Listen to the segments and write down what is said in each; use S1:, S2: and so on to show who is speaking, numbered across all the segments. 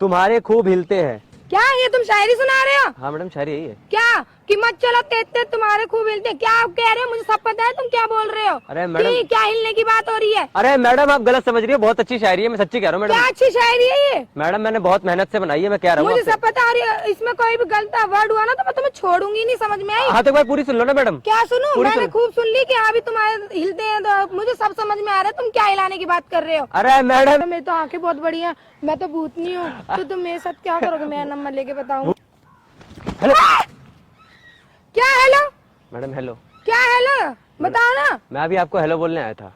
S1: तुम्हारे खूब हिलते हैं।
S2: क्या ये तुम शायरी सुना रहे हो?
S1: हाँ मैडम शायरी यही है।
S2: क्या कि मत चलो तेज तेज तुम्हारे खूब हिलते, क्या आप कह रहे हो? मुझे सब पता है तुम क्या बोल रहे हो।
S1: अरे मैडम,
S2: कि क्या हिलने की बात हो रही है?
S1: अरे मैडम आप गलत समझ रही हो, बहुत अच्छी शायरी है, मैं सच्ची कह रहा हूँ मैडम।
S2: क्या अच्छी शायरी है ये?
S1: मैडम मैंने बहुत मेहनत से बनाई है, मैं कह रहा हूँ
S2: मुझे
S1: आपसे।
S2: सब पता है, इसमें कोई भी गलत वर्ड हुआ ना तो मैं तुम्हें छोड़ूंगी नहीं, समझ में आई?
S1: हाँ तो एक बार पूरी सुन लो ना मैडम।
S2: क्या सुनूं?
S1: पूरी
S2: मैंने
S1: सुन।
S2: खूब सुन ली कि हाँ भी तुम्हारे हिलते हैं, तो मुझे सब समझ में आ रहा है तुम क्या हिलाने की बात कर रहे हो।
S1: अरे मैडम,
S2: मेरी तो आंखें बहुत बड़ी हैं, मैं तो भूतनी हूँ, तो तुम मेरे साथ क्या करोगे? मेरा नंबर लेके बताऊं?
S1: हेलो
S2: क्या हेलो?
S1: Madam, hello.
S2: क्या हेलो बताओ ना।
S1: मैं अभी आपको हेलो बोलने आया था।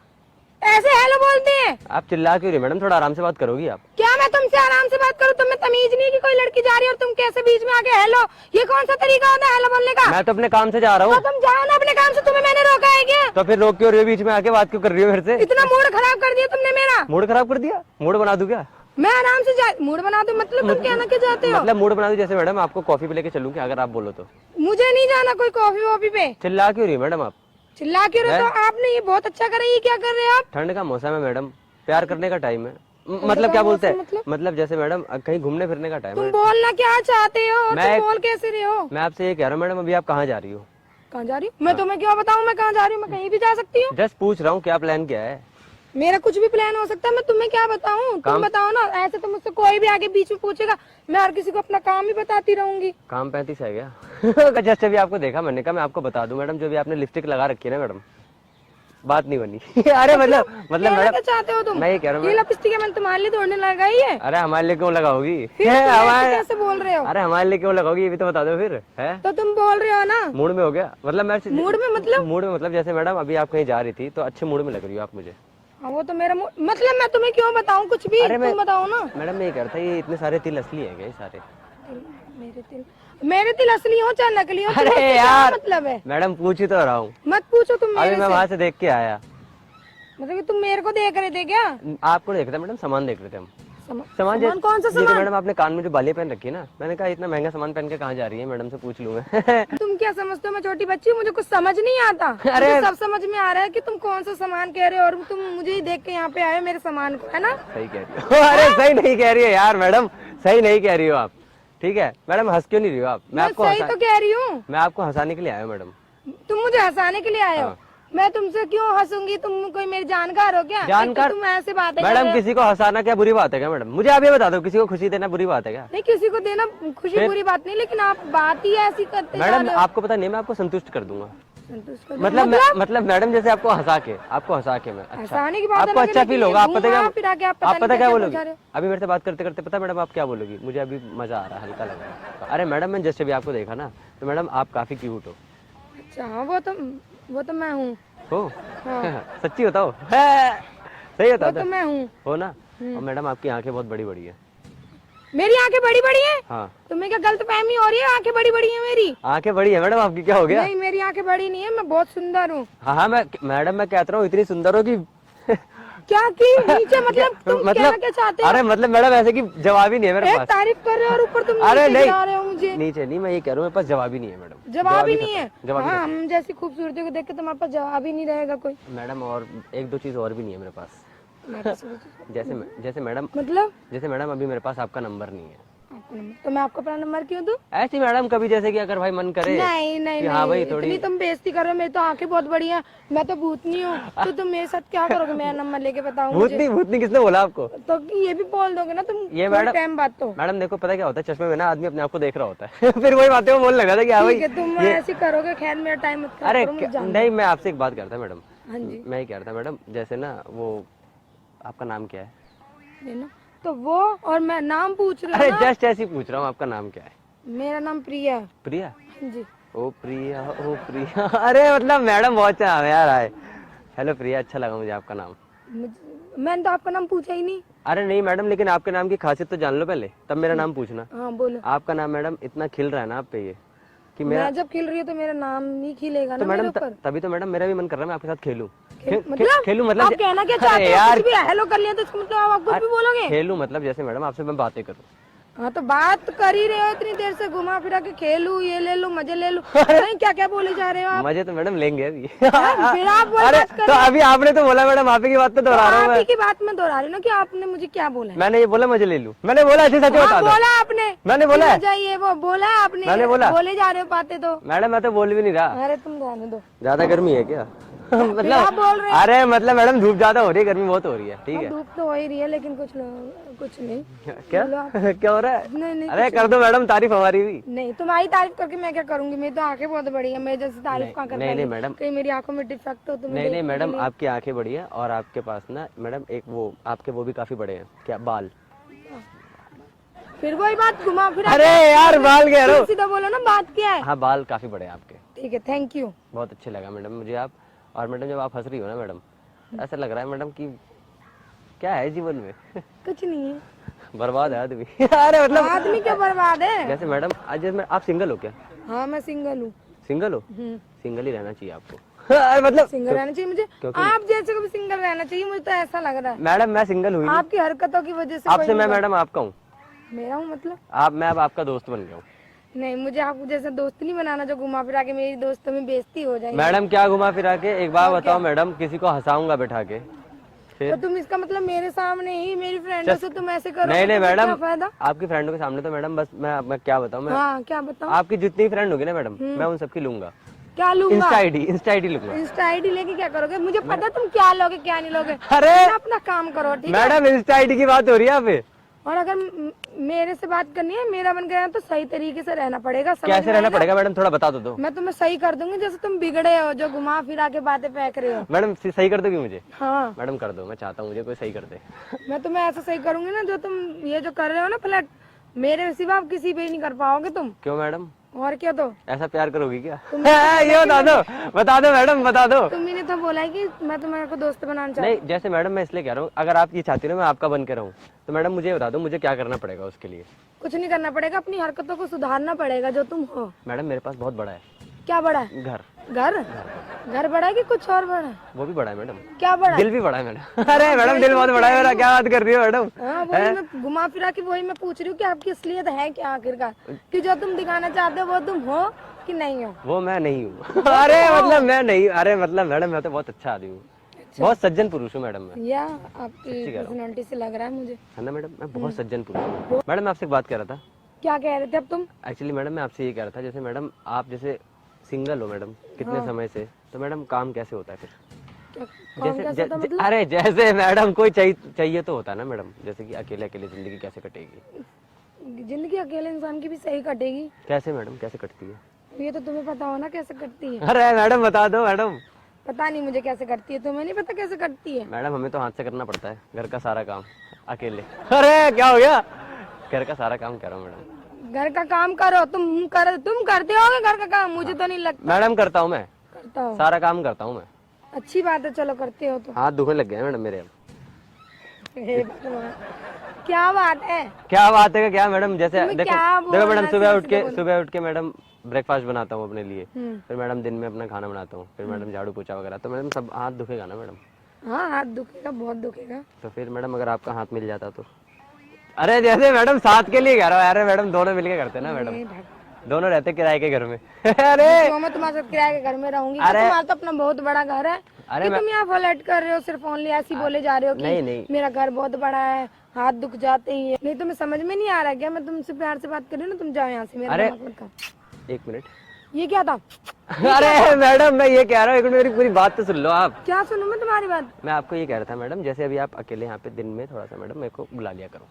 S2: ऐसे हेलो बोलते हैं?
S1: आप चिल्ला क्यों रही मैडम, थोड़ा आराम से बात करोगी आप?
S2: क्या मैं तुमसे आराम से बात करूं? तुम्हें तमीज नहीं कि कोई लड़की जा रही है और तुम कैसे बीच में आके हेलो? ये कौन सा तरीका होता है हेलो बोलने का?
S1: मैं तो अपने काम से जा रहा हूँ।
S2: तो तुम जाओ ना अपने काम से, तुम्हें मैंने रोका है क्या?
S1: तो फिर रोक क्यों रही हो, बीच में आके बात क्यों कर रही हो मेरे से?
S2: इतना मूड खराब कर दिया तुमने मेरा।
S1: मूड खराब कर दिया? मूड बना दूं क्या?
S2: मैं आराम से मूड बना दूं मतलब तुम कहना क्या चाहते हो?
S1: मतलब मूड बना दूं जैसे मैडम आपको कॉफी पे लेके चलूं क्या, अगर आप बोलो तो?
S2: मुझे नहीं जाना कोई कॉफी वॉफी पे।
S1: चिल्ला क्यों रही है मैडम आप?
S2: चिल्ला क्यों रहे हो? तो आपने ये बहुत अच्छा करा, ये क्या कर रहे हो आप?
S1: ठंड का मौसम है मैडम, प्यार करने का टाइम है। मतलब क्या बोलते हैं, मतलब जैसे मैडम कहीं घूमने फिरने का टाइम
S2: तुम
S1: है।
S2: बोलना क्या चाहते हो और
S1: मैं-
S2: तुम बोल कैसे रहे हो?
S1: मैं आपसे ये कह रहा हूँ मैडम, अभी आप कहाँ जा रही हो?
S2: कहाँ जा रही हूँ मैं? तुम्हें क्यों बताऊँ मैं कहाँ जा रही हूँ? मैं कहीं भी जा सकती हूँ।
S1: जस्ट पूछ रहा हूँ, क्या प्लान क्या है?
S2: मेरा कुछ भी प्लान हो सकता है, मैं तुम्हें क्या बताऊं? तुम बताओ ना, ऐसे तो मुझसे कोई भी आगे बीच में पूछेगा, मैं हर किसी को अपना काम ही बताती रहूंगी।
S1: काम 35 है क्या? जस्ट अभी आपको देखा, मैंने कहा मैं आपको बता दूं मैडम, जो भी आपने लिपस्टिक लगा रखी है ना मैडम, बात नहीं बनी। अरे मतलब
S2: कहना
S1: मैडम,
S2: क्या चाहते हो तुम?
S1: मैं ये कह रहा हूँ
S2: ये लिपस्टिक है, मैंने तुम्हारे लिए तोड़ने लगाई है।
S1: अरे हमारे लिए क्यों लगाओगी?
S2: फिर तुम ऐसे
S1: हमारे
S2: कैसे बोल रहे हो?
S1: अरे हमारे लिए क्यों लगाओगी, ये भी तो बता दो फिर। है
S2: तो तुम बोल रहे हो ना
S1: मूड में हो गया मतलब? मैं
S2: मूड में मतलब?
S1: मूड में मतलब जैसे मैडम अभी आप कहीं जा रही थी तो अच्छे मूड में लग रही हो आप मुझे।
S2: हाँ, वो तो मेरा मतलब मैं तुम्हें क्यों बताऊं कुछ भी? तुम बताओ ना।
S1: मैडम मैं ये कह रहा था, ये इतने सारे तिल असली है क्या ये सारे?
S2: मेरे तिल असली हो चाहे नकली हो,
S1: अरे
S2: तुम्हें क्या
S1: यार
S2: मतलब है?
S1: मैडम पूछ ही तो रहा हूँ,
S2: मत पूछो तुम
S1: अभी
S2: मेरे
S1: मैं
S2: से।
S1: वहां से देख के आया।
S2: मतलब कि तुम मेरे को देख रहे थे क्या?
S1: आपको देख रहे थे मैडम, सामान देख रहे थे हम।
S2: सामान कौन सा
S1: जैसे
S2: सामान?
S1: मैडम आपने कान में जो बालियां पहन रखी है ना, मैंने कहा इतना महंगा सामान पहन के कहाँ जा रही है, मैडम से पूछ लूं मैं।
S2: तुम क्या समझते हो मैं छोटी बच्ची हूँ? मुझे कुछ समझ नहीं आता।
S1: अरे
S2: मुझे सब समझ में आ रहा है कि तुम कौन सा सामान कह रहे हो, और तुम मुझे ही देख के यहाँ पे आए हो मेरे सामान को, है ना?
S1: सही कह रही हो। अरे सही नहीं कह रही है यार मैडम, सही नहीं कह रही हो आप। ठीक है मैडम, हंस क्यों नहीं रही हो आप?
S2: मैं सही तो कह रही हूँ।
S1: मैं आपको हंसाने के लिए आया हूँ मैडम।
S2: तुम मुझे हंसाने के लिए आए हो? मैं तुमसे क्यों हंसूंगी? तुम कोई मेरी जानकार हो क्या?
S1: जानकार?
S2: तुम ऐसे बातें
S1: मैडम किसी को हंसाना क्या बुरी बात है क्या मैडम? मुझे आप ये बता दो, किसी को खुशी देना बुरी बात है क्या?
S2: नहीं, किसी को देना खुशी बुरी बात नहीं, लेकिन आप बात ही ऐसी करते जा
S1: मैडम
S2: रहे हो।
S1: आपको पता नहीं, मैं आपको संतुष्ट कर दूंगा।
S2: संतुष्ट कर दो।
S1: मतलब मैडम जैसे आपको हंसा के मैं अच्छा,
S2: हंसाने की बात
S1: आपको
S2: अलग है,
S1: अच्छा
S2: लेकिन
S1: फील
S2: ये
S1: होगा। आप पता
S2: घुमा फिरा के आप
S1: क्या, आप पता
S2: नहीं
S1: क्या
S2: कैसे
S1: बोलोगी?
S2: पहुंचा रहे हो।
S1: अभी मेरे से बात करते करते पता मैडम आप क्या बोलोगी? मुझे अभी मजा आ रहा है, हल्का लग रहा है। अरे मैडम मैं जैसे भी आपको देखा ना, तो मैडम आप काफी क्यूट हो।
S2: अच्छा हाँ, वो तो मैं हूँ।
S1: हो?
S2: हाँ।
S1: सच्ची बताओ, सही
S2: वो
S1: बता
S2: तो मैं हूँ।
S1: हो ना? और मैडम आपकी आंखें बहुत बड़ी बड़ी है।
S2: मेरी आंखें बड़ी बड़ी हैं?
S1: हाँ।
S2: तुम्हें क्या गलत फहमी हो रही है? आंखें बड़ी बड़ी हैं मेरी?
S1: आंखें बड़ी है मैडम आपकी, क्या हो गया?
S2: नहीं, मेरी आंखें बड़ी नहीं है, मैं बहुत सुंदर हूँ।
S1: हाँ मैडम मैं कहता रहा हूँ इतनी सुंदर हो कि
S2: क्या की नीचे मतलब तुम कहना क्या चाहते हो?
S1: अरे मतलब मैडम ऐसे कि जवाब ही नहीं है मेरे
S2: एक
S1: पास।
S2: तारीफ कर रहे हो और ऊपर तुम
S1: अरे
S2: नीचे
S1: नहीं,
S2: गिरा रहे हो मुझे।
S1: नीचे नहीं, मैं ये कह रहा हूँ मेरे पास जवाब ही नहीं है मैडम।
S2: जवाब ही नहीं है?
S1: जवाब ही
S2: हाँ, हम जैसी खूबसूरती को देख के तुम्हारे पास जवाब ही नहीं रहेगा कोई।
S1: मैडम और एक दो चीज और भी नहीं है मेरे पास। जैसे मैडम
S2: मतलब
S1: जैसे मैडम अभी मेरे पास आपका नंबर नहीं है।
S2: आपका नंबर तो मैं आपको अपना नंबर क्यों दूं?
S1: ऐसी मैडम कभी जैसे कि अगर भाई मन करे
S2: नहीं नहीं
S1: कि हाँ भाई
S2: नहीं,
S1: थोड़ी
S2: इतनी तुम बेइज्जती कर रहे हो। मेरी तो आंखें बहुत बड़ी हैं, मैं तो भूतनी हूँ, तो तुम मेरे साथ क्या करोगे? मेरा नंबर लेके बताओ मुझे।
S1: भूतनी किसने बोला आपको?
S2: तो ये भी बोल दोगे ना तुम?
S1: ये मैडम
S2: टाइम बात तो
S1: मैडम देखो पता क्या होता है, चश्मे में ना आदमी अपने आप को देख रहा होता है। फिर वही बातें वो बोलने लगा था कि हाँ भाई
S2: ठीक है, तुम ऐसे करोगे। खैर मेरा टाइम मत खराब
S1: अरे
S2: करो, मुझे जाना
S1: नहीं, मैं आपसे एक बात करता मैडम।
S2: हाँ जी।
S1: मैं ये कह रहा था मैडम, जैसे ना वो आपका नाम क्या है?
S2: है ना? तो वो और मैं नाम पूछ रही
S1: अरे
S2: हूँ ना?
S1: जस्ट ऐसे ही पूछ रहा हूँ, आपका नाम क्या है?
S2: मेरा नाम प्रिया है।
S1: प्रिया?
S2: हाँ जी।
S1: ओ प्रिया, ओ प्रिया। अरे मतलब मैडम बहुत अच्छा नाम है यार। आए हेलो प्रिया, अच्छा लगा मुझे आपका नाम।
S2: मैंने तो आपका नाम पूछा ही नहीं।
S1: अरे नहीं मैडम, लेकिन आपके नाम की खासियत तो जान लो पहले, तब मेरा नाम पूछना।
S2: हाँ बोलो।
S1: आपका नाम मैडम इतना खिल रहा है ना आप पे, ये कि मेरा
S2: मैं जब खिल रही हूँ तो मेरा नाम ही खिलेगा
S1: तो
S2: ना मेरे
S1: मैडम
S2: ऊपर।
S1: तभी तो मैडम मेरा भी मन कर रहा है मैं आपके साथ खेलूं।
S2: मतलब
S1: खेलूं
S2: आप
S1: मतलब
S2: कहना क्या चाहते हो?
S1: यार
S2: कुछ भी हेलो कर लिया तो इसका मतलब आप कुछ भी बोलोगे?
S1: खेलूं मतलब जैसे मैडम आपसे मैं बातें करूं,
S2: हाँ तो बात कर ही रहे हो इतनी देर से, घुमा फिरा के खेलू, ये ले लूं, मजे ले लूं, नहीं क्या क्या बोले जा रहे हो आप?
S1: मजे तो मैडम लेंगे अभी।
S2: फिर आप बोल
S1: अरे
S2: बात कर
S1: तो अभी आपने तो बोला मैडम, आप ही की बात तो दोहरा रहा हूँ
S2: आप
S1: मैं।
S2: ही की बात मैं दोहरा रही हूँ ना कि आपने मुझे क्या बोला है?
S1: मैंने ये बोला मजे ले लूं, मैंने बोला ऐसे सच बता
S2: हाँ,
S1: दो।
S2: बोला आपने,
S1: मैंने बोला है?
S2: जाइए वो बोला आपने,
S1: मैंने बोला?
S2: बोले जा रहे हो बातें तो।
S1: मैडम मैं तो बोल भी नहीं रहा।
S2: अरे तुम जाने दो,
S1: ज्यादा गर्मी है क्या?
S2: आप
S1: मतलब
S2: बोल रहे
S1: अरे मतलब मैडम धूप ज्यादा हो रही है, गर्मी बहुत हो रही है, ठीक है।
S2: धूप तो हो ही रही है लेकिन कुछ नहीं।
S1: क्या क्या हो रहा है?
S2: नहीं
S1: अरे कर दो मैडम तारीफ हमारी भी।
S2: नहीं, तुम्हारी तारीफ करके मैं क्या करूंगी? मेरी तो आंखें बहुत बड़ी है, मैं जैसे तारीफ कहाँ कर
S1: नहीं नहीं मैडम,
S2: कहीं मेरी आंखों में डिफेक्ट हो तो
S1: नहीं नहीं मैडम, आपकी आंखें बड़ी है और आपके पास ना मैडम एक वो आपके वो भी काफी बड़े हैं, क्या बाल?
S2: फिर वही बात घुमा फिरा।
S1: अरे यार बाल कह रहा हूँ।
S2: सीधा बोलो ना, बात क्या है?
S1: हाँ बाल काफी बड़े हैं आपके।
S2: ठीक है, थैंक यू।
S1: बहुत अच्छे लगा मैडम मुझे आप। और मैडम जब आप हंस रही हो ना मैडम, ऐसा लग रहा है मैडम कि क्या है जीवन में।
S2: कुछ नहीं है,
S1: बर्बाद है आदमी। अरे मतलब
S2: आदमी क्या बर्बाद है?
S1: जैसे मैडम आज आप सिंगल हो क्या?
S2: हाँ मैं सिंगल हूँ।
S1: सिंगल हो? सिंगल ही रहना चाहिए आपको। अरे मतलब
S2: सिंगल रहना चाहिए मुझे? आप जैसे को भी सिंगल रहना चाहिए, मुझे तो ऐसा लग रहा है।
S1: मैडम मैं सिंगल हुई
S2: आपकी हरकतों की वजह से।
S1: आपसे मैं मैडम आपका हूँ।
S2: मेरा हूँ मतलब?
S1: मैं अब आपका दोस्त बन गया हूँ।
S2: नहीं, मुझे आपको जैसा दोस्त नहीं बनाना जो घुमा फिरा के मेरी दोस्तों में बेइज्जती हो जाएगी।
S1: मैडम क्या घुमा फिरा के? एक बार बताओ मैडम, किसी को हंसाऊंगा बैठा के फिर?
S2: तो तुम इसका मतलब मेरे सामने ही मेरी फ्रेंडों से तुम ऐसे करो?
S1: नहीं नहीं
S2: तो क्या
S1: मैडम,
S2: फायदा?
S1: आपकी फ्रेंडों के सामने तो मैडम बस मैं क्या बताऊँ मैं?
S2: हाँ क्या बताऊँ?
S1: आपकी जितनी फ्रेंड होगी ना मैडम, मैं उन सबकी लूंगा।
S2: क्या लूंगा?
S1: इंस्टा आईडी लूंगा।
S2: इंस्टा आईडी लेके क्या करोगे? मुझे पता तुम क्या लोगे क्या नहीं लोगे।
S1: अरे
S2: अपना काम करो, ठीक है?
S1: मैडम इंस्टा आईडी की बात हो रही है यहाँ पे।
S2: और अगर मेरे से बात करनी है, मेरा बन गया तो सही तरीके से रहना पड़ेगा। समझ
S1: कैसे
S2: में
S1: रहना
S2: आया ना?
S1: पड़ेगा मैडम, थोड़ा बता दो।
S2: मैं तुम्हें सही कर दूंगी, जैसे तुम बिगड़े हो जो घुमा फिरा के बातें फेंक रहे हो।
S1: मैडम सही कर दोगी मुझे?
S2: हाँ
S1: मैडम कर दो, मैं चाहता हूँ मुझे कोई सही कर दे।
S2: मैं तुम्हें ऐसा सही करूंगी ना, जो तुम ये जो कर रहे हो ना फ्लर्ट, मेरे सिवा आप किसी पे ही नहीं कर पाओगे तुम।
S1: क्यों मैडम,
S2: और क्या? तो
S1: ऐसा प्यार करोगी क्या? ये बता दो मैडम, बता दो।
S2: तुमने तो बोला है कि मैं तुम्हारे को दोस्त बनाना चाहती
S1: नहीं जैसे मैडम मैं इसलिए कह रहा हूँ, अगर आप ये चाहती हो ना मैं आपका बन के रहूँ, तो मैडम मुझे बता दो मुझे क्या करना पड़ेगा उसके लिए?
S2: हूँ। कुछ नहीं करना पड़ेगा, अपनी हरकतों को सुधारना पड़ेगा जो तुम हो।
S1: मैडम मेरे पास बहुत बड़ा है
S2: क्या बड़ा है?
S1: घर।
S2: घर? घर बड़ा है कि कुछ और बड़ा है?
S1: वो भी बड़ा है मैडम।
S2: क्या बड़ा है?
S1: दिल भी बड़ा है मैडम। अरे मैडम दिल बहुत बड़ा है मेरा, क्या बात कर रही हो मैडम?
S2: हाँ वही मैं घुमा फिरा के वही मैं पूछ रही हूँ कि आपकी असलियत है क्या आखिरकार, कि जो तुम दिखाना चाहते हो वो तुम हो कि नहीं हो?
S1: वो मैं नहीं हूँ। अरे मतलब मैं नहीं, अरे मतलब मैडम मैं तो बहुत अच्छा आदमी हूँ, बहुत सज्जन पुरुष हूँ मैडम मैं।
S2: या आपकी पर्सनालिटी से लग रहा है मुझे।
S1: है ना मैडम, मैं बहुत सज्जन पुरुष हूँ। मैडम मैं आपसे एक बात कह रहा था।
S2: क्या कह रहे थे अब तुम?
S1: एक्चुअली मैडम मैं आपसे ये कह रहा था, जैसे मैडम आप जैसे सिंगल हो मैडम कितने समय से, तो मैडम काम कैसे होता है फिर?
S2: मतलब?
S1: अरे जैसे मैडम कोई चाहिए तो होता है ना मैडम, जैसे कि अकेले अकेले जिंदगी कैसे कटेगी?
S2: जिंदगी अकेले इंसान की भी सही कटेगी।
S1: कैसे मैडम, कैसे कटती है?
S2: ये तो तुम्हें पता हो ना कैसे कटती है।
S1: अरे मैडम बता दो मैडम।
S2: पता नहीं मुझे कैसे कटती है, तुम्हें नहीं पता कैसे कटती है?
S1: मैडम हमें तो हाथ से करना पड़ता है घर का सारा काम अकेले। अरे क्या हो गया? घर का सारा काम कर रहा हूँ मैडम।
S2: घर का काम करो तुम करते होगे घर का काम? मुझे तो नहीं लगता।
S1: मैडम करता हूँ मैं,
S2: करता हो?
S1: सारा काम करता हूँ मैं।
S2: अच्छी बात है, चलो करते हो तो।
S1: हाथ दुखने लग गए मैडम मेरे अब।
S2: हे भगवान, क्या बात है?
S1: क्या बात है क्या मैडम, जैसे
S2: तुम्हें
S1: देखो
S2: क्या
S1: देखो मैडम,
S2: बोलना
S1: सुबह उठ के मैडम ब्रेकफास्ट बनाता हूँ अपने लिए,
S2: हम्म।
S1: फिर मैडम दिन में अपना खाना बनाता हूँ, फिर मैडम झाड़ू पोछा वगैरह, तो मैडम सब हाथ दुखेगा ना मैडम?
S2: हाँ हाथ दुखेगा, बहुत दुखेगा।
S1: तो फिर मैडम अगर आपका हाथ मिल जाता तो? अरे जैसे मैडम साथ के लिए कह रहा हूँ, अरे मैडम दोनों मिलके करते ना मैडम, दोनों रहते किराए के घर में। अरे
S2: तो मैं तुम्हारे साथ किराए के घर में रहूंगी? तुम्हारा तो अपना बहुत बड़ा घर है।
S1: अरे
S2: तुम यहाँ फ्लर्ट कर रहे हो, सिर्फ ओनली ऐसी बोले जा रहे हो कि
S1: नहीं
S2: मेरा घर बहुत बड़ा है, हाथ दुख जाते ही है। नहीं तुम्हें समझ में नहीं आ रहा क्या? मैं तुमसे प्यार से बात कर रही हूँ ना, तुम जाओ यहाँ से, मेरा दिमाग मत खाओ।
S1: एक मिनट।
S2: ये क्या था?
S1: अरे मैडम मैं ये कह रहा हूँ, एक मिनट मेरी पूरी बात तो सुन लो आप।
S2: क्या सुनूं मैं तुम्हारी बात?
S1: मैं आपको ये कह रहा था मैडम, जैसे अभी आप अकेले यहाँ पे दिन में थोड़ा सा मैडम मेरे को बुला लिया करो।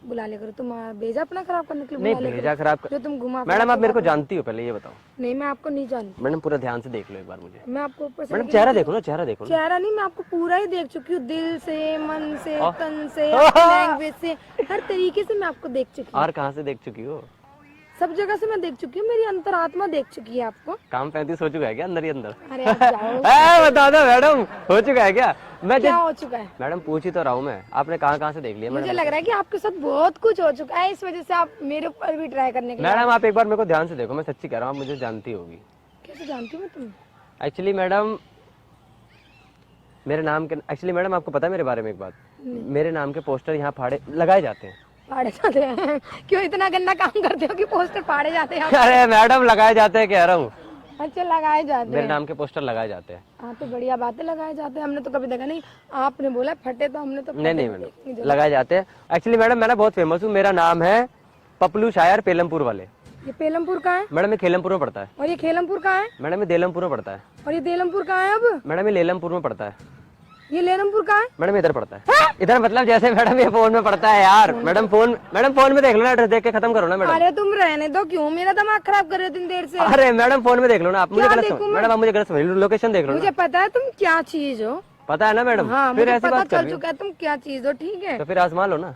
S2: बुला ले करो? तुम भेजा अपना खराब करने के लिए?
S1: नहीं
S2: बुला ले
S1: भेजा
S2: करो।
S1: खराब
S2: जो तुम घुमा
S1: मैडम आप मेरे को जानती हो पहले ये बताओ?
S2: नहीं मैं आपको नहीं जानती।
S1: मैडम पूरा ध्यान से देख लो एक बार मुझे।
S2: मैं आपको ऊपर से
S1: मैडम चेहरा देखो ना, चेहरा देखो ना।
S2: चेहरा नहीं, मैं आपको पूरा ही देख चुकी हूँ, दिल से, मन से, तन से, लैंग्वेज से, हर तरीके से मैं आपको देख चुकी हूँ।
S1: और कहाँ से देख चुकी हो?
S2: सब जगह से मैं देख चुकी हूँ, मेरी अंतरात्मा देख चुकी है आपको।
S1: काम 35 हो चुका है क्या अंदर ही अंदर?
S2: अरे आप जाओ।
S1: बता दो मैडम, हो चुका है क्या? मैं
S2: क्या हो चुका है?
S1: मैडम पूछ ही तो रहा हूँ मैं, आपने कहाँ से देख लिया?
S2: मुझे लग रहा है कि आपके साथ बहुत कुछ हो चुका है, इस वजह से आप मेरे ऊपर भी ट्राई करने के लिए।
S1: मैडम आप एक बार मेरे को ध्यान से देखो, मैं सच्ची कह रहा हूँ, आप मुझे जानती होगी।
S2: कैसे जानती हूँ तुम?
S1: एक्चुअली मैडम मेरे नाम के, एक्चुअली मैडम आपको पता है मेरे बारे में एक बात, मेरे नाम के पोस्टर यहाँ फाड़े लगाए जाते हैं।
S2: फाड़े जाते हैं? क्यों इतना गंदा काम करते हो कि पोस्टर फाड़े जाते हैं?
S1: अरे मैडम लगाए जाते हैं कह रहा हूँ,
S2: अच्छा, लगाए जाते
S1: मेरे
S2: हैं।
S1: नाम के पोस्टर लगाए जाते हैं।
S2: हाँ तो बढ़िया बात है, लगाए जाते हैं। हमने तो कभी देखा नहीं, आपने बोला फटे तो हमने तो
S1: नहीं नहीं मैडम, लगाए जाते हैं। एक्चुअली मैडम मैं ना बहुत फेमस हूँ, मेरा नाम है पपलू शायर पेलमपुर वाले।
S2: ये पेलमपुर कहाँ है?
S1: मैडम ये खेलमपुर में पड़ता है।
S2: और ये खेलमपुर कहाँ है?
S1: मैडम ये देलमपुर में पड़ता है।
S2: और ये देलमपुर कहाँ है? अब
S1: मैडम ये लेलमपुर में पड़ता है।
S2: ये लेलमपुर कहाँ है?
S1: मैडम इधर पड़ता है। इधर मतलब जैसे मैडम ये फोन में पड़ता है यार। मैडम फोन में देख लो ना, एड्रेस देख के खत्म करो ना मैडम।
S2: अरे तुम रहने दो, क्यों मेरा दिमाग खराब कर रहे हो इतनी देर से?
S1: अरे मैडम फोन में देख लो ना आप, मुझे
S2: क्या
S1: गलत
S2: देखूं मैं?
S1: मैडम आप मुझे गलत समझ लो, लोकेशन देख लो
S2: मुझे
S1: ना।
S2: पता है तुम क्या चीज हो।
S1: पता है ना मैडम,
S2: हाँ
S1: फिर
S2: मुझे
S1: ऐसी
S2: पता
S1: बात कर
S2: चल
S1: रही हो
S2: चुका है तुम क्या चीज हो, ठीक है?
S1: तो फिर आजमा लो ना।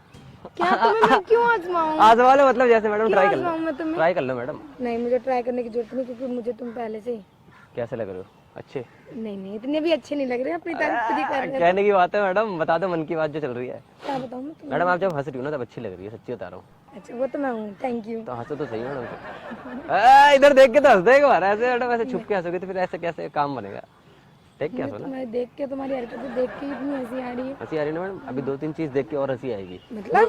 S2: क्या तुम्हें मैं क्यों आजमाऊं?
S1: आजमा लो मतलब जैसे मैडम, ट्राई कर लो,
S2: आजमाऊं मैं तुम्हें?
S1: ट्राई कर लो मैडम।
S2: नहीं, मुझे ट्राई करने की जरूरत नहीं, क्योंकि मुझे तुम पहले से ही
S1: कैसे लग रहे हो? अच्छे
S2: नहीं नहीं, इतने भी अच्छे नहीं लग रहे, अपनी तारीफ खुद ही कर रहे हो।
S1: कहने की बात है मैडम, बता दो मन की बात जो चल रही है।
S2: क्या बताऊं मैं तुम्हें?
S1: मैडम आप जब हंस रही हो ना तब अच्छी लग रही है, सच्ची बता रहा हूँ।
S2: अच्छा वो तो मैं हूँ, थैंक यू।
S1: तो हंसो तो सही मैडम। इधर देख के तो हंस देगा बार, ऐसे मैडम ऐसे छुप के हंसोगे तो फिर ऐसे कैसे काम बनेगा? देख के हंसो ना।
S2: तुम्हें देख के, तुम्हारी हरकतें देख के इतनी हंसी आ रही है।
S1: हंसी आ रही है ना मैडम? अभी 2-3 चीज देख के और हंसी आएगी।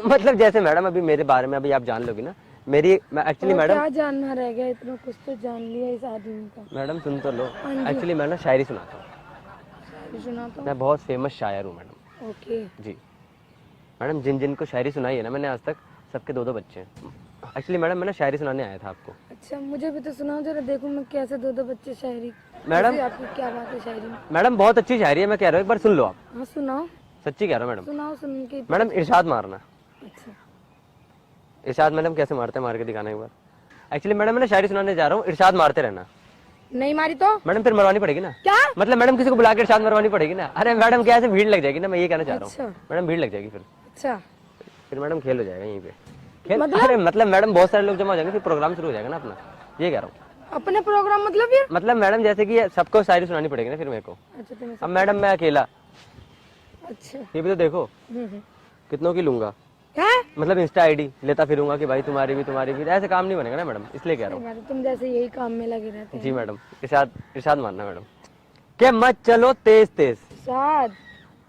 S1: मतलब जैसे मैडम अभी मेरे बारे में अभी आप जान लोगी ना, मैं एक्चुअली मैडम,
S2: क्या जानना रह गया? इतना कुछ तो जान लिया इस आदमी का।
S1: मैडम सुन तो लो। एक्चुअली मैं ना शायरी सुनाता हूँ,
S2: सुना तो।
S1: मैं बहुत फेमस शायर हूँ मैडम।
S2: ओके।
S1: जी मैडम, जिन जिन को शायरी सुनाई है ना मैंने आज तक, सबके 2-2 बच्चे हैं। एक्चुअली मैडम मैं ना शायरी सुनाने आया था आपको।
S2: अच्छा मुझे भी तो सुनाओ जरा, देखूं मैं कैसे 2-2 बच्चे शायरी।
S1: मैडम
S2: वैसे आपकी क्या बात है शायरी में?
S1: मैडम बहुत अच्छी शायरी है, मैं कह रहा हूँ एक बार सुन लो आप।
S2: हाँ सुनाओ,
S1: सच्ची कह रहा हूँ मैडम।
S2: सुनाओ, सुन के।
S1: मैडम इरशाद मारना।
S2: अच्छा
S1: इरशाद मैडम कैसे मारते हैं, मार के दिखाना एक बार। एक्चुअली मैडम मैं ना शायरी सुनाने जा रहा हूँ, इरशाद मारते रहना।
S2: नहीं मारी तो
S1: मैडम फिर मरवानी पड़ेगी ना।
S2: क्या?
S1: मतलब मैडम किसी को बुला के इरशाद मरवानी पड़ेगी ना। अरे मैडम क्या ऐसे भीड़ लग जाएगी ना, मैं ये कहना चाह रहा हूँ।
S2: अच्छा।
S1: मैडम भीड़ लग जाएगी
S2: अच्छा
S1: फिर मैडम खेल हो जाएगा यहीं पे खेल। अरे मतलब मैडम बहुत सारे लोग जमा हो जाएंगे, फिर प्रोग्राम शुरू हो जाएगा ना अपना, ये कह रहा हूँ।
S2: अपने प्रोग्राम मतलब ये?
S1: मतलब मैडम जैसे कि सबको शायरी सुनानी पड़ेगी ना फिर मेरे को।
S2: अच्छा तुम्हें
S1: अब मैडम मैं अकेला,
S2: अच्छा।
S1: ये भी तो देखो कितनों की लूंगा।
S2: है?
S1: मतलब इंस्टा आईडी लेता फिरूंगा कि भाई तुम्हारी भी, ऐसे काम नहीं बनेगा ना मैडम, इसलिए कह रहा हूँ।
S2: तुम जैसे यही काम में लगे रहते हैं।
S1: जी मैडम, इरशाद मानना मैडम। के मत चलो तेज तेज,
S2: शायद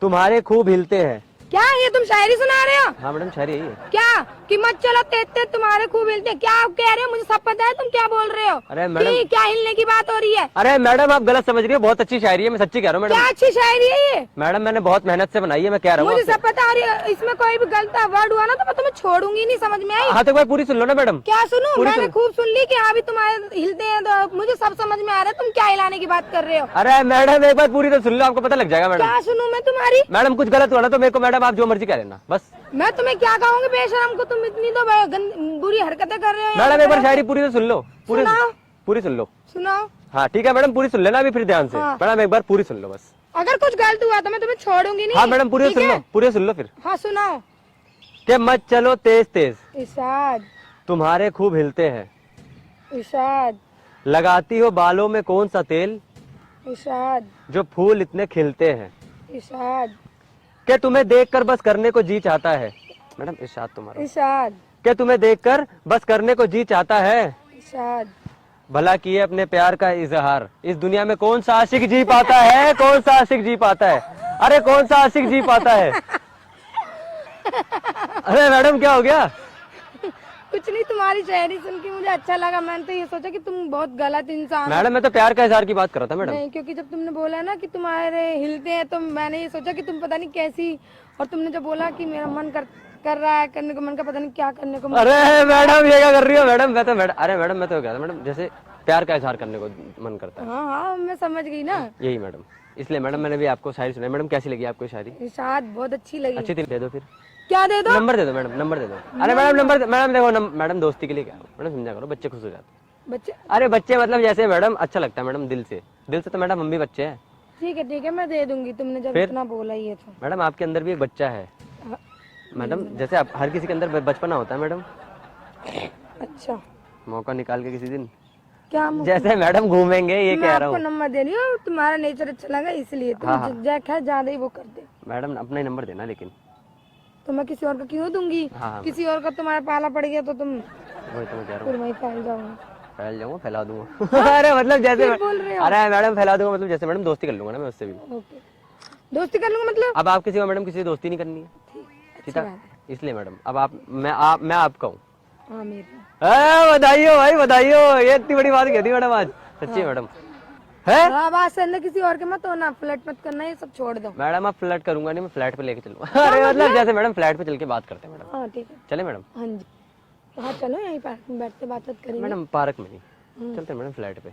S1: तुम्हारे खूब हिलते हैं।
S2: क्या ये तुम शायरी सुना रहे हो?
S1: हाँ मैडम शायरी यही है।
S2: क्या कि मत चलो तेज तुम्हारे खूब हिलते हैं? क्या आप कह रहे हो? मुझे सब पता है तुम क्या बोल रहे हो।
S1: अरे मैडम,
S2: कि क्या हिलने की बात हो रही है?
S1: अरे मैडम आप गलत समझ रही हो, बहुत अच्छी शायरी है, मैं सच्ची कह रहा हूँ
S2: क्या
S1: मैडम।
S2: अच्छी शायरी है ये?
S1: मैडम मैंने बहुत मेहनत से बनाई है, मैं कह रहा हूँ
S2: मुझे
S1: आपसे।
S2: सब पता है, इसमें कोई भी गलत वर्ड हुआ ना तो मैं तुम्हें छोड़ूंगी नहीं, समझ में आई?
S1: हाँ तो भाई पूरी सुन लो ना मैडम।
S2: क्या सुनूं?
S1: पूरी
S2: मैंने
S1: सुन-
S2: खूब सुन ली कि हाँ भी तुम्हारे हिलते हैं, तो मुझे सब समझ में आ रहा है तुम क्या हिलाने की बात कर रहे हो।
S1: अरे मैडम एक बार पूरी तो सुन लो, आपको पता लग जाएगा मैडम।
S2: क्या सुनूं मैं तुम्हारी?
S1: मैडम कुछ गलत हुआ ना तो मेरे को मैडम आप जो मर्जी कह लेना बस।
S2: मैं तुम्हें क्या कहूंगी बेशरम को? तुम इतनी तो बुरी हरकतें कर रहे हो।
S1: मैडम एक बार शायरी पूरी तो सुन लो,
S2: सुनाओ।
S1: पूरी सुन लो।
S2: सुनाओ।
S1: हाँ ठीक है मैडम, पूरी सुन लेना अभी फिर ध्यान से।
S2: हाँ।
S1: मैडम एक बार पूरी सुन लो बस।
S2: अगर कुछ गलत हुआ तो मैं तुम्हें छोड़ूंगी नहीं।
S1: हाँ मैडम पूरी
S2: ठीक
S1: सुन
S2: है?
S1: लो, पूरी सुन लो फिर।
S2: हाँ सुनाओ।
S1: के मत चलो तेज तेज,
S2: इशाद
S1: तुम्हारे खूब हिलते हैं।
S2: इशाद
S1: लगाती हो बालों में कौन सा तेल,
S2: इशाद
S1: जो फूल इतने खिलते हैं।
S2: इशाद
S1: के तुम्हें देखकर बस करने को जी चाहता है। मैडम इरशाद तुम्हारा।
S2: इशाद
S1: के तुम्हें देखकर बस करने को जी चाहता है।
S2: इशाद
S1: भला किए अपने प्यार का इजहार, इस दुनिया में कौन सा आशिक जी पाता है, कौन सा आशिक जी पाता है। अरे कौन सा आशिक जी पाता है। अरे मैडम क्या हो गया?
S2: कुछ नहीं, तुम्हारी शायरी सुन के मुझे अच्छा लगा। मैंने तो ये सोचा कि तुम बहुत गलत इंसान हो।
S1: मैडम मैं तो प्यार का इजहार की बात कर रहा था मैडम।
S2: नहीं, क्योंकि जब तुमने बोला ना कि तुम्हारे हिलते हैं तो मैंने ये सोचा कि तुम पता नहीं कैसी, और तुमने जब बोला कि मेरा मन कर रहा है करने को, मन का पता नहीं क्या करने को।
S1: अरे मैडम ये क्या कर रही हो मैडम? मैं तो अरे मैडम मैं तो क्या था मैडम, जैसे प्यार का इजहार करने को मन करता है।
S2: हाँ हाँ मैं समझ गई ना।
S1: यही मैडम, इसलिए मैडम मैंने भी आपको शायरी सुनाई। मैडम कैसी लगी आपको शायरी?
S2: इशाद बहुत अच्छी लगी।
S1: अच्छी थी, दे दो फिर।
S2: क्या दे दो?
S1: नंबर दे दो मैडम, नंबर दे दो। अरे मैडम नंबर, मैडम देखो मैडम दोस्ती के लिए क्या मैडम, समझा करो, बच्चे खुश हो जाते हैं।
S2: बच्चे?
S1: अरे बच्चे मतलब जैसे मैडम अच्छा लगता है मैडम, दिल से तो मैडम हम भी बच्चे हैं।
S2: ठीक है मैं दे दूंगी, तुमने जब इतना बोला ही है तो।
S1: मैडम आपके अंदर भी एक बच्चा है मैडम, जैसे आप हर किसी के अंदर बचपना होता है मैडम।
S2: अच्छा
S1: मौका निकाल के किसी दिन
S2: क्या
S1: जैसे मैडम घूमेंगे, ये
S2: मैं
S1: कह रहा
S2: आपको
S1: हूँ।
S2: नंबर दे रही हूँ, तुम्हारा नेचर अच्छा लगा इसलिए। तुम ज्यादा ही वो कर दे।
S1: मैडम अपना ही नंबर देना लेकिन।
S2: तो मैं किसी और का क्यों दूंगी?
S1: हाँ
S2: किसी और का तुम्हारा पाला पड़ गया तो तुम
S1: वही तो मैं कह रहा
S2: फिर वहीं फैल जाओगे।
S1: हूँ, फैल जाऊंगा, फैला दूंगा। अरे मतलब जैसे
S2: बोल रहे हो?
S1: अरे मैडम फैला दूंगा मतलब जैसे मैडम दोस्ती कर लूंगा ना मैं उससे भी।
S2: ओके, दोस्ती कर लूंगा मतलब?
S1: अब आप किसी को मैडम किसी से दोस्ती नहीं करनी है,
S2: ठीक, अच्छी
S1: सीधा
S2: बात है।
S1: इसलिए मैडम अब मैं आपका हूँ।
S2: हाँ मेरा।
S1: बधाई हो भाई, बधाई हो, ये इतनी बड़ी बात कहती मैडम आज, सच्ची मैडम है।
S2: अब आज से अंदर किसी और के मत होना, फ्लर्ट मत करना, ये सब छोड़ दो।
S1: मैडम आप फ्लर्ट करूंगा नहीं, मैं फ्लैट पे लेके चलूंगा। अरे मतलब जैसे मैडम फ्लैट पे चल के बात करते हैं मैडम।
S2: हाँ ठीक है,
S1: चले मैडम।
S2: हाँ जी। हाँ चलो यहीं पार्क में बैठते बात करेंगे।
S1: मैडम पार्क में नहीं, चलते हैं मैडम फ्लैट पे।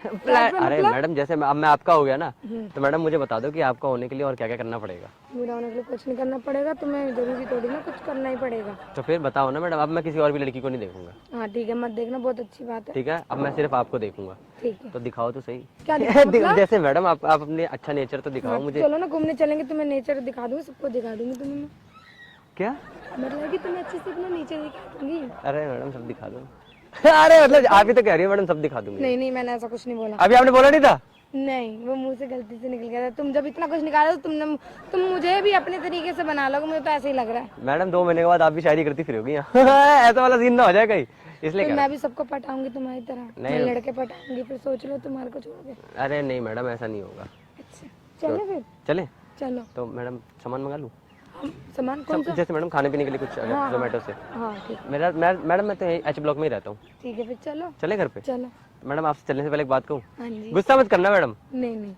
S2: फ्लैट में
S1: अरे
S2: मतलब?
S1: मैडम जैसे अब मैं आपका हो गया ना, तो मैडम मुझे बता दो कि आपका होने के लिए और क्या क्या करना पड़ेगा।
S2: मेरा होने के लिए कुछ नहीं करना पड़ेगा, तुम्हें जरूरी थोड़ी ना कुछ करना ही पड़ेगा।
S1: तो फिर बताओ ना मैडम, अब मैं किसी और भी लड़की को नहीं देखूंगा।
S2: हाँ ठीक है, मत देखना, बहुत अच्छी बात है।
S1: ठीक है, अब मैं सिर्फ आपको देखूंगा।
S2: ठीक है,
S1: तो दिखाओ तो सही।
S2: क्या दिखाऊं मतलब?
S1: जैसे मैडम आप अपने अच्छा नेचर तो दिखाओ मुझे।
S2: चलो ना घूमने चलेंगे, तुम्हें नेचर दिखा दूंगी, सबको दिखा दूंगी तुम्हें मैं।
S1: क्या?
S2: मतलब कि तुम्हें अच्छे से अपना नेचर दिखा दूंगी।
S1: अरे मैडम सब दिखा दो। अरे मतलब आप ही तो कह रही हो मैडम सब दिखा दूंगी।
S2: नहीं नहीं, मैंने ऐसा कुछ नहीं बोला।
S1: अभी आपने बोला नहीं था।
S2: नहीं, वो मुंह से गलती से निकल गया था। तुम जब इतना कुछ निकाला तो तुम मुझे भी अपने तरीके से बना लोगे, मुझे तो ऐसे ही लग रहा है।
S1: मैडम 2 महीने के बाद आप भी शायरी करती फिरोगी यहाँ। ऐसा वाला सीन ना हो जाए कहीं, इसलिए
S2: तो मैं भी सबको पटाऊंगी तुम्हारी तरह, मैं लड़के पटाऊंगी, फिर सोच लो तुम्हारे को छोड़ के।
S1: अरे नहीं मैडम ऐसा नहीं होगा।
S2: अच्छा चलो फिर।
S1: चले
S2: चलो
S1: तो मैडम सामान मंगा लूँ।
S2: सामान कौन सा?
S1: जैसे मैडम खाने पीने के लिए कुछ जोमेटो से।
S2: हाँ ठीक है।
S1: मैडम मैं तो H ब्लॉक में ही रहता हूँ।
S2: ठीक है फिर चलो।
S1: चले घर पे।
S2: चलो।
S1: मैडम आपसे चलने से पहले एक बात कहूँ,
S2: हाँ जी।
S1: गुस्सा मत करना मैडम।
S2: नहीं नहीं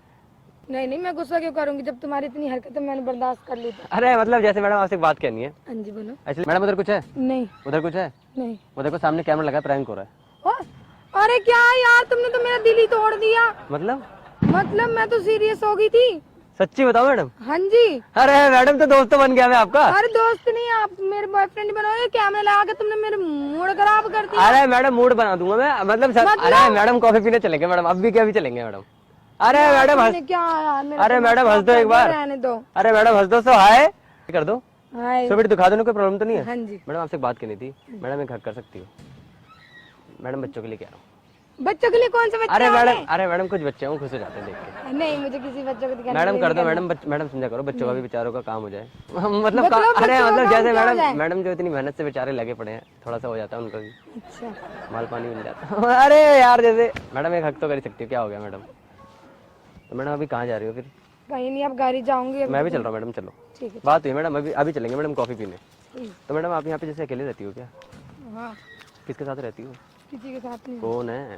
S2: नहीं नहीं, मैं गुस्सा क्यों करूंगी जब तुम्हारी इतनी हरकतें मैंने बर्दाश्त कर ली थी।
S1: अरे मतलब जैसे मैडम आपसे एक बात कहनी है।
S2: हाँ जी बोलो।
S1: एक्चुअली मैडम उधर कुछ है?
S2: नहीं
S1: उधर कुछ है?
S2: नहीं।
S1: वो देखो सामने कैमरा लगा है, प्रैंक हो रहा है।
S2: ओ, अरे क्या यार, तुमने तो मेरा दिल ही तोड़ दिया। मतलब मैं तो सीरियस हो गई थी।
S1: सच्ची बताओ मैडम।
S2: हाँ जी।
S1: अरे मैडम तो दोस्त बन गया मैं आपका।
S2: अरे दोस्त नहीं, आप मेरे बॉयफ्रेंड बनोगे। कैमरा लगा के तुमने मेरे मूड खराब कर दिया।
S1: अरे मैडम मूड बना दूंगा मैं, मतलब अरे मैडम कॉफी पीने चलेंगे मैडम, अब भी क्या भी चलेंगे मैडम। अरे मैडम
S2: तुमने क्या यार, मेरा
S1: अरे
S2: तो
S1: मैडम हंस दो एक बार।
S2: रहने दो।
S1: अरे मैडम हंस दो, सो हाय कर दो,
S2: हाय।
S1: सो बेटी दिखा दो ना, कोई प्रॉब्लम तो नहीं है।
S2: हाँ जी।
S1: मैडम आपसे एक बात करनी थी। मैडम एक हक कर सकती हो? मैडम बच्चों के लिए कह रहा हूँ।
S2: बच्चों के लिए कौन से बच्चे?
S1: अरे मैडम कुछ बच्चे हैं खुश हो जाते हैं देख के।
S2: नहीं, मुझे किसी बच्चों को दिखाना
S1: मैडम कर दो मैडम, मैडम समझा करो, बच्चों का भी बेचारों का काम हो जाए। मतलब अरे मतलब जैसे मैडम जो इतनी मेहनत से बेचारे लगे पड़े हैं, थोड़ा सा हो जाता है उनका भी।
S2: अच्छा
S1: माल पानी मिल जाता। अरे यार जैसे मैडम एक हक तो कर ही सकती हो, क्या हो गया मैडम? तो मैडम अभी कहाँ जा रही हो फिर?
S2: कहीं नहीं, अब गाड़ी जाऊंगी।
S1: मैं भी चल रहा हूँ मैडम, चलो।
S2: ठीक है।
S1: बात हुई मैडम, अभी चलेंगे मैडम कॉफी पीने। तो मैडम आप यहाँ पे जैसे अकेले रहती हो क्या?
S2: हाँ,
S1: किसके साथ रहती हो?
S2: किसी के साथ नहीं।
S1: कौन है?